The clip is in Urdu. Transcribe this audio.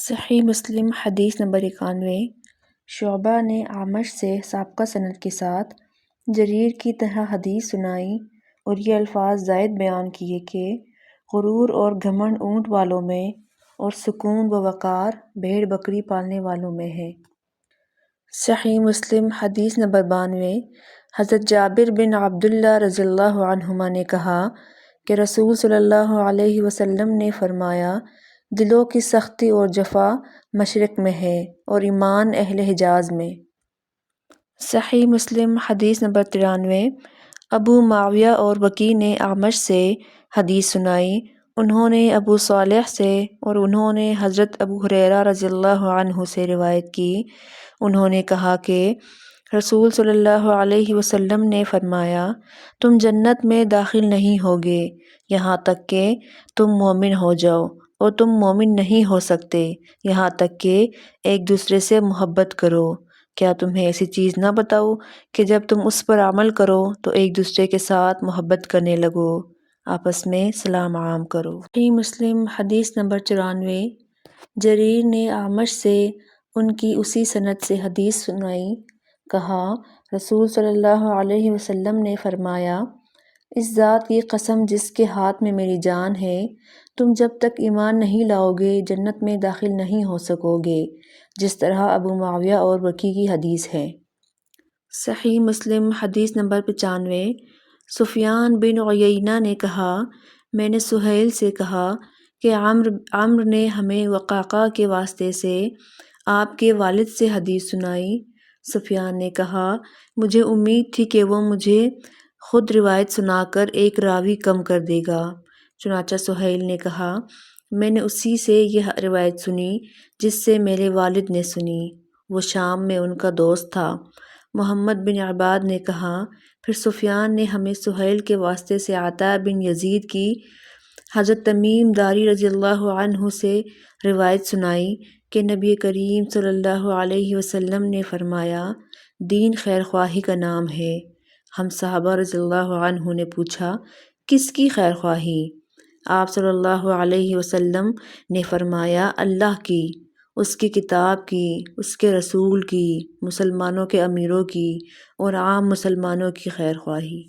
صحیح مسلم حدیث نمبر 91۔ شعبہ نے اعمش سے سابقہ سند کے ساتھ جریر کی طرح حدیث سنائی اور یہ الفاظ زائد بیان کیے کہ غرور اور گھمنڈ اونٹ والوں میں اور سکون و وقار بھیڑ بکری پالنے والوں میں ہے۔ صحیح مسلم حدیث نمبر 92۔ حضرت جابر بن عبداللہ رضی اللہ عنہما نے کہا کہ رسول صلی اللہ علیہ وسلم نے فرمایا، دلوں کی سختی اور جفا مشرق میں ہے اور ایمان اہل حجاز میں۔ صحیح مسلم حدیث نمبر 93۔ ابو معاویہ اور وکیع نے اعمش سے حدیث سنائی، انہوں نے ابو صالح سے اور انہوں نے حضرت ابو ہریرہ رضی اللہ عنہ سے روایت کی، انہوں نے کہا کہ رسول صلی اللہ علیہ وسلم نے فرمایا، تم جنت میں داخل نہیں ہوگے یہاں تک کہ تم مومن ہو جاؤ، اور تم مومن نہیں ہو سکتے یہاں تک کہ ایک دوسرے سے محبت کرو۔ کیا تمہیں ایسی چیز نہ بتاؤں کہ جب تم اس پر عمل کرو تو ایک دوسرے کے ساتھ محبت کرنے لگو، آپس میں سلام عام کرو۔ صحیح مسلم حدیث نمبر 94۔ جریر نے اعمش سے ان کی اسی سند سے حدیث سنائی، کہا رسول صلی اللہ علیہ وسلم نے فرمایا، اس ذات کی قسم جس کے ہاتھ میں میری جان ہے، تم جب تک ایمان نہیں لاؤ گے جنت میں داخل نہیں ہو سکو گے، جس طرح ابو معاویہ اور وکیع کی حدیث ہے۔ صحیح مسلم حدیث نمبر 95۔ سفیان بن عیینہ نے کہا، میں نے سہیل سے کہا کہ عمرو نے ہمیں وقاقہ کے واسطے سے آپ کے والد سے حدیث سنائی۔ سفیان نے کہا، مجھے امید تھی کہ وہ مجھے خود روایت سنا کر ایک راوی کم کر دے گا۔ چنانچہ سہیل نے کہا، میں نے اسی سے یہ روایت سنی جس سے میرے والد نے سنی، وہ شام میں ان کا دوست تھا۔ محمد بن عباد نے کہا، پھر سفیان نے ہمیں سہیل کے واسطے سے عطا بن یزید کی حضرت تمیم داری رضی اللہ عنہ سے روایت سنائی کہ نبی کریم صلی اللہ علیہ وسلم نے فرمایا، دین خیر خواہی کا نام ہے۔ ہم صحابہ رضی اللہ عنہ نے پوچھا، کس کی خیر خواہی؟ آپ صلی اللہ علیہ وسلم نے فرمایا، اللہ کی، اس کی کتاب کی، اس کے رسول کی، مسلمانوں کے امیروں کی اور عام مسلمانوں کی خیر خواہی۔